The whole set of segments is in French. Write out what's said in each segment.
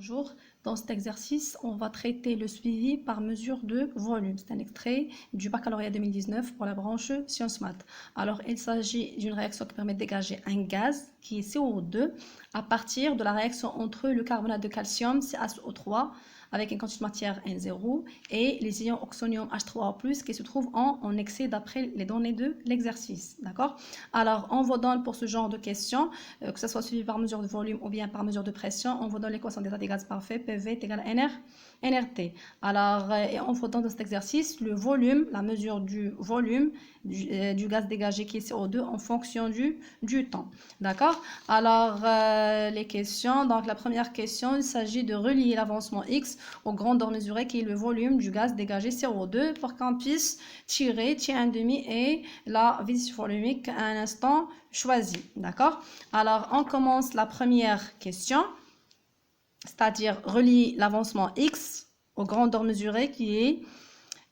Bonjour, dans cet exercice, on va traiter le suivi par mesure de volume. C'est un extrait du baccalauréat 2019 pour la branche sciences maths. Alors, il s'agit d'une réaction qui permet de dégager un gaz qui est CO2 à partir de la réaction entre le carbonate de calcium CaCO3 avec une quantité de matière N0 et les ions oxonium H3O+, qui se trouvent en excès d'après les données de l'exercice. D'accord? Alors, on vous donne pour ce genre de questions, que ce soit suivi par mesure de volume ou bien par mesure de pression, on vous donne l'équation d'état des gaz parfait, PV est égal à nRT. Alors, et on vous donne dans cet exercice le volume, la mesure du volume du gaz dégagé qui est CO2 en fonction du temps. D'accord? Alors, les questions. Donc, la première question, il s'agit de relier l'avancement X au grandeur mesurée qui est le volume du gaz dégagé CO2 pour qu'on puisse tirer T1,5 et la visite volumique à un instant choisi. D'accord? Alors, on commence la première question, c'est-à-dire relier l'avancement X au grandeur mesurée qui est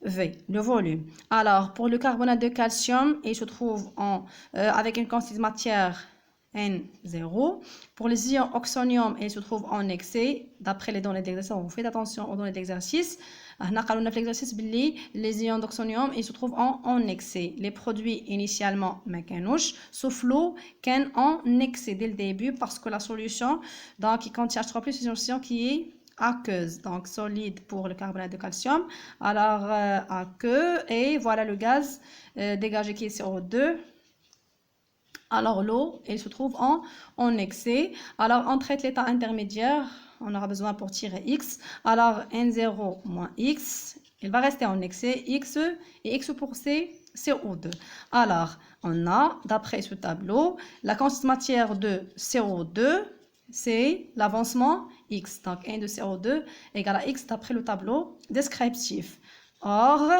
V, le volume. Alors, pour le carbonate de calcium, il se trouve avec une quantité de matière N0. Pour les ions oxonium, il se trouve en excès. D'après les données d'exercice, vous faites attention aux données d'exercice. L'exercice, les ions d'oxonium, ils se trouvent en excès. Les produits initialement, sauf l'eau, en excès dès le début parce que la solution, donc, qui contient H3+, c'est une solution qui est aqueuse, donc solide pour le carbonate de calcium. Alors, aqueux, et voilà le gaz dégagé qui est CO2. Alors, l'eau, elle se trouve en excès. Alors, on traite l'état intermédiaire. On aura besoin pour tirer X. Alors, N0 moins X, il va rester en excès. X et X pour C, CO2. Alors, on a, d'après ce tableau, la quantité de matière de CO2, c'est l'avancement X. Donc, N de CO2 égale à X d'après le tableau descriptif. Or,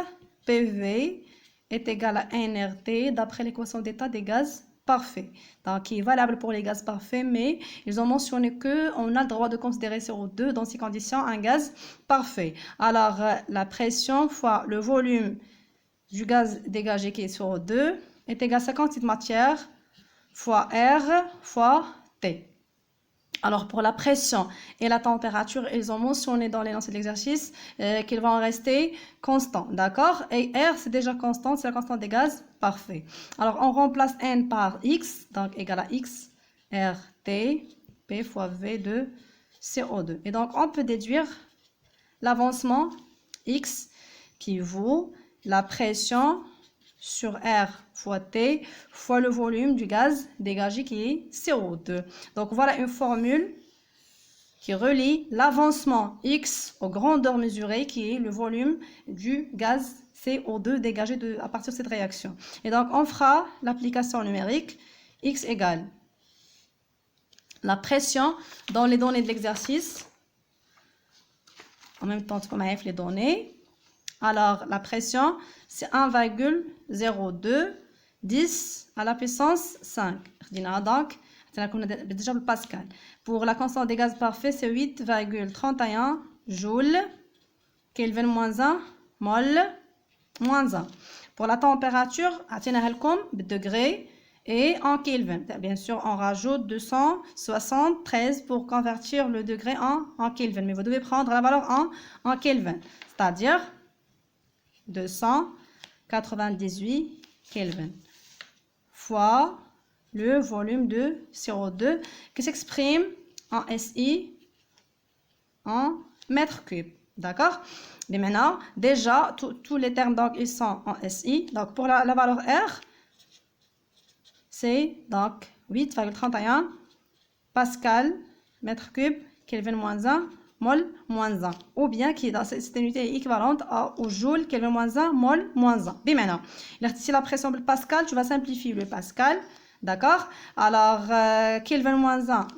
PV est égal à nRT d'après l'équation d'état des gaz parfaits. Donc, qui est valable pour les gaz parfaits, mais ils ont mentionné qu'on a le droit de considérer CO2 dans ces conditions un gaz parfait. Alors, la pression fois le volume du gaz dégagé qui est CO2 est égal à sa quantité de matière fois R fois T. Alors, pour la pression et la température, ils ont mentionné dans l'énoncé de l'exercice qu'ils vont rester constants, d'accord? Et R, c'est déjà constant, c'est la constante des gaz, parfait. Alors, on remplace N par X, donc égal à X, R, T, P fois V de CO2. Et donc, on peut déduire l'avancement X qui vaut la pression sur R fois T fois le volume du gaz dégagé qui est CO2. Donc, voilà une formule qui relie l'avancement X aux grandeurs mesurées qui est le volume du gaz CO2 dégagé à partir de cette réaction. Et donc, on fera l'application numérique X égale la pression dans les données de l'exercice. En même temps, comme les données. Alors, la pression, c'est 1,02 10 à la puissance 5. Donc, c'est déjà le Pascal. Pour la constante des gaz parfaits, c'est 8,31 joules, Kelvin moins 1, mol moins 1. Pour la température, degrés et en Kelvin. Bien sûr, on rajoute 273 pour convertir le degré en Kelvin. Mais vous devez prendre la valeur en Kelvin. C'est-à-dire 298 Kelvin fois le volume de CO2 qui s'exprime en SI en mètres cubes. D'accord? Mais maintenant, déjà, tous les termes, donc, ils sont en SI. Donc, pour la valeur R, c'est donc 8,31 Pascal, mètre cube, Kelvin moins 1, mol moins 1. Ou bien, cette unité est équivalente au joule, Kelvin moins 1, mol moins 1. Bien maintenant, si la pression de Pascal, tu vas simplifier le Pascal. D'accord? Alors, Kelvin moins 1,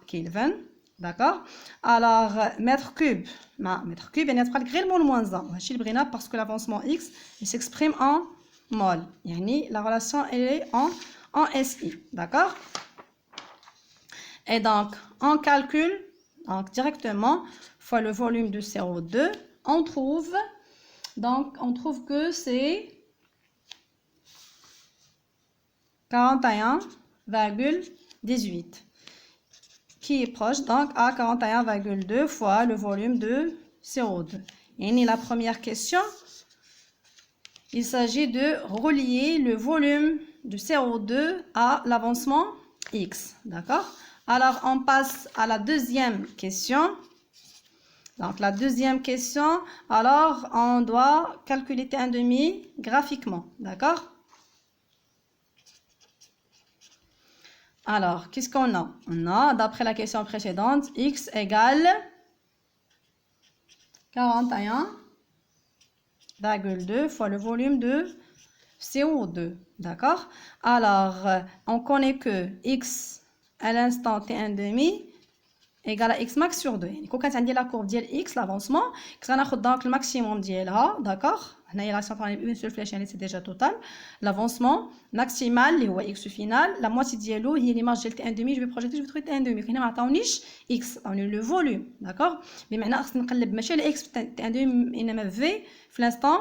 Kelvin. D'accord? Alors, mètre cube, il y a le moins 1. Parce que l'avancement X, il s'exprime en mol. La relation, elle est en SI. D'accord? Et donc, on calcule donc, directement fois le volume de CO2. On trouve que c'est 41,18 qui est proche, donc à 41,2 fois le volume de CO2. Et la première question, il s'agit de relier le volume de CO2 à l'avancement X. D'accord? Alors, on passe à la deuxième question. Donc, la deuxième question, alors, on doit calculer T1,5 graphiquement. D'accord? Alors, qu'est-ce qu'on a? On a, d'après la question précédente, X égale 41,2 fois le volume de CO2. D'accord? Alors, on connaît que X à l'instant T1,5 égale à X max sur 2. يعني كون كانت عندي لا كورب ديال X لافونسمون كنت غناخد دونك الماكسيموم ديالها داكوغ هنايا راه سونطوني بأون سول فلاش يعني سي ديجا توتال لافونسمون ماكسيمال اللي هو X فينال لا موتي ديالو هي ليماج ديال T1,5 جو بروجيكتي جو تروي T1,5 هنا ما عطاونيش X عطاوني لو فوليوم داكوغ بمعنى خصني نقلب ماشي على X في T1,5 انما في لانستون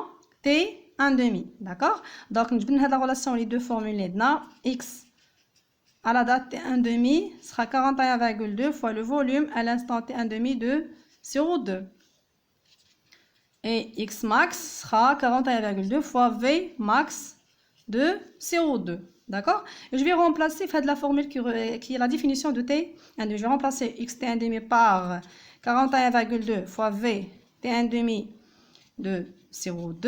T1,5 داكوغ دونك نجبد من هاد لا ريلاسيون لي دو فورمول اللي عندنا X à la date T1,5 sera 41,2 fois le volume à l'instant T1,5 de CO2. Et X max sera 41,2 fois V max de CO2. D'accord? Je vais remplacer, faire de la formule qui est la définition de T1,5. Je vais remplacer X T1,5 par 41,2 fois V T1,5 de CO2.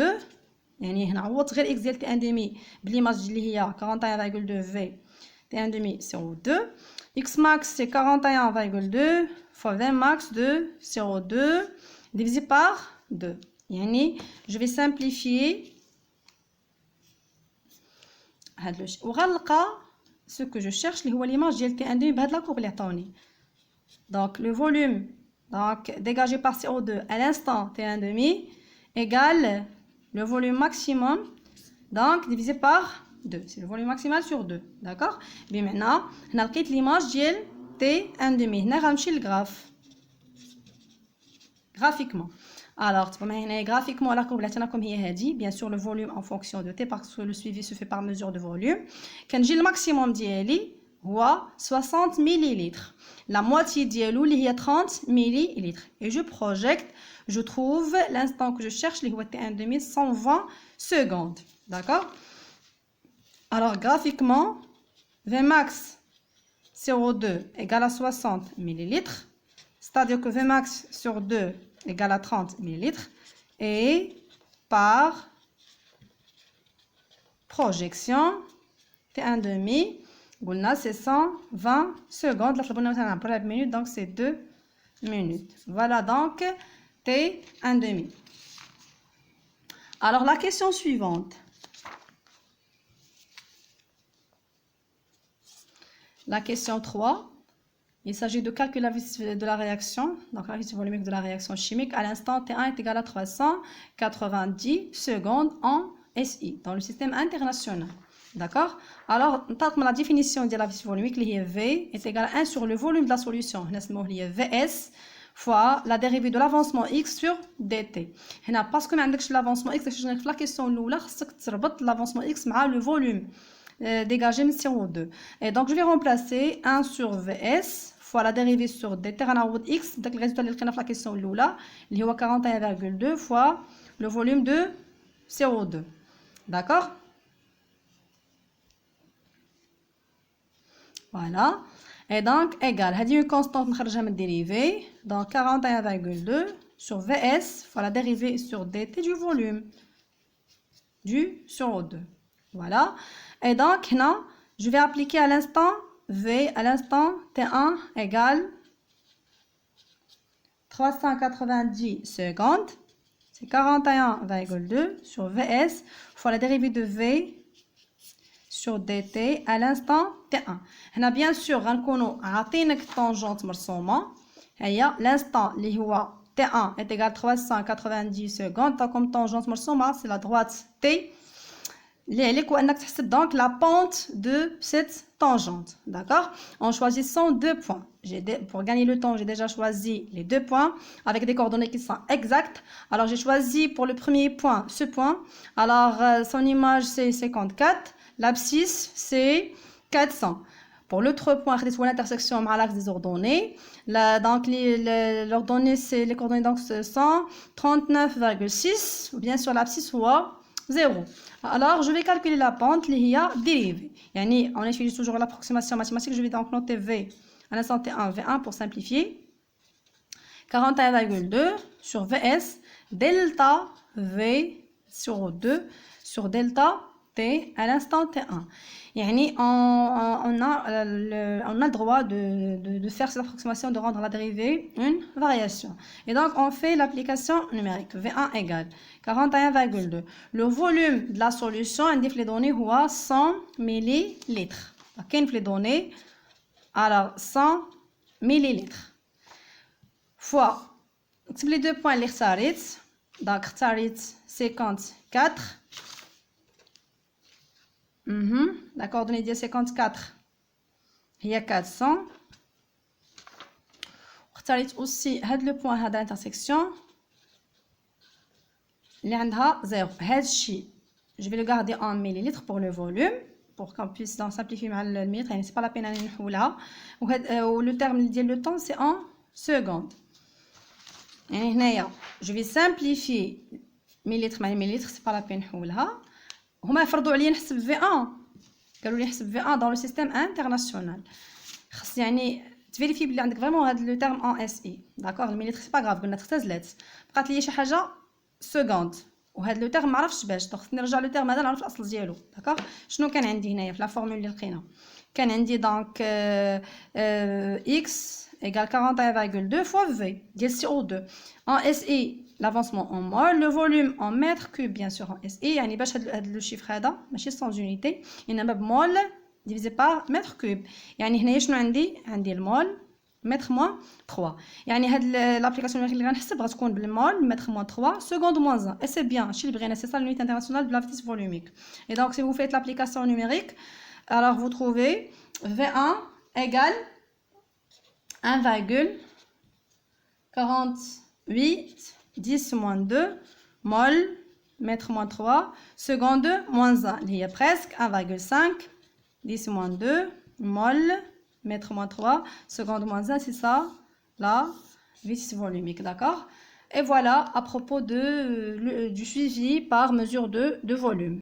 يعني هنا عوضت غير X ديال T1,5 بليماج اللي هي 41,2 V T1,5 CO2. X max c'est 41,2 fois 20 max de CO2 divisé par 2. يعني je vais simplifier. وغنلقى ce que je cherche اللي هو l'image ديال T1,5 بهاد لا كورب اللي عطاوني. Donc le volume donc dégagé par CO2 à l'instant T1,5 égale le volume maximum donc divisé par 2. C'est le volume maximal sur 2. D'accord? Bien maintenant, on a l'image de T1,5. On a le graphe. Graphiquement. Alors, graphiquement, la courbe est dit. Bien sûr, le volume en fonction de T parce que le suivi se fait par mesure de volume. Quand j'ai le maximum d'ILI, 60 millilitres. La moitié d'ILU, il y a 30 millilitres. Et je projette, je trouve l'instant que je cherche, il y a T1,5, 120 secondes. D'accord? Alors, graphiquement, Vmax CO2 égale à 60 millilitres. C'est-à-dire que Vmax sur 2 égale à 30 millilitres. Et par projection, T1,5, c'est 120 secondes. Là, pour la minute, donc c'est 2 minutes. Voilà donc T1,5. Alors, la question suivante. La question 3, il s'agit de calculer la vitesse de la réaction, donc la vitesse volumique de la réaction chimique à l'instant T1 est égal à 390 secondes en SI, dans le système international. D'accord? Alors, la définition de la vitesse volumique, V est égal à 1 sur le volume de la solution, VS, fois la dérivée de l'avancement X sur dt. Parce que l'avancement X, la question est l'avancement X avec le volume dégagé de CO2. Et donc, je vais remplacer 1 sur VS fois la dérivée sur dt. X, donc le résultat de la question est 41,2 fois le volume de CO2. D'accord? Voilà. Et donc, égal. Il y a une constante de dérivée. Donc, 41,2 sur VS fois la dérivée sur dt du volume du CO2. Voilà. Et donc, là, je vais appliquer à l'instant V, à l'instant T1 égale 390 secondes. C'est 41,2 sur VS fois la dérivée de V sur dt à l'instant T1. هنا bien sûr غنكونوا عاطينك tangente مرسومة. هي l'instant اللي هو T1 est égal à 390 secondes. Donc comme tangente مرسومة, c'est la droite T. Donc la pente de cette tangente, d'accord, en choisissant deux points. Pour gagner le temps, j'ai déjà choisi les deux points avec des coordonnées qui sont exactes. Alors j'ai choisi pour le premier point ce point. Alors son image c'est 54, l'abscisse c'est 400. Pour l'autre point, c'est l'intersection avec l'axe des ordonnées. Donc, l'ordonnée, c'est les coordonnées donc, sont 39,6 ou bien sur l'abscisse soit 0. Alors, je vais calculer la pente, qui est dérivée. On utilise toujours l'approximation mathématique. Je vais donc noter V à l'instant T1, V1 pour simplifier. 41,2 sur Vs, delta V sur 2 sur delta T à l'instant T1. On a le droit de faire cette approximation, de rendre la dérivée une variation. Et donc, on fait l'application numérique. V1 égale 41,2. Le volume de la solution indique les données 100 millilitres. Quelles sont les données? Alors, 100 millilitres. Fois, les deux points, les khtarit. Donc, khtarit 54. La coordonnée de 54, il y a 400. اختاريت aussi le point هذا l'intersection اللي عندها 0. هذا الشيء je vais le garder en millilitres pour le volume pour qu'on puisse donc simplifier مع المليمتر. يعني c'est pas la peine اني نحولها. le terme ديال le temps c'est en secondes. يعني هنايا je vais simplifier millilitres مع millilitres, c'est pas la peine نحولها. هما فرضوا عليا نحسب V1. قالوا لي نحسب V1 dans le système international. خص يعني تفيريفي بلي عندك فريمون هاد لو تيرم ان اس اي. داكوغ الميليتر سي با غاف قلنا تختزلات. بقات لي شي حاجه سكوند وهاد لو تيرم ما عرفتش باش خصني نرجع لو تيرم هذا نعرف الاصل ديالو. داكوغ شنو كان عندي هنايا في لا فورمول اللي لقينا؟ كان عندي دونك x égale 41,2 fois V ديال CO2 en SI. L'avancement en mol, le volume en mètres cubes, bien sûr, en SI. يعني باش هاد لو شيفر هذا ماشي sans unité, انما بمول divisé par mètre cube. يعني هنايا شنو عندي المول متر موان 3. يعني هاد لابليكاسيون اللي غنحسب غتكون بالمول متر موان 3 seconde moins 1. Et c'est bien, هادشي اللي بغينا, c'est ça l'unité internationale de la vitesse volumique. Et donc si vous faites l'application numérique, alors vous trouvez V1 égale 1,48 10 moins 2 mol mètre moins 3 seconde moins 1. Il y a presque 1,5 10 moins 2 mol mètre moins 3 seconde moins 1. C'est ça la vitesse volumique. D'accord? Et voilà à propos du suivi par mesure de volume.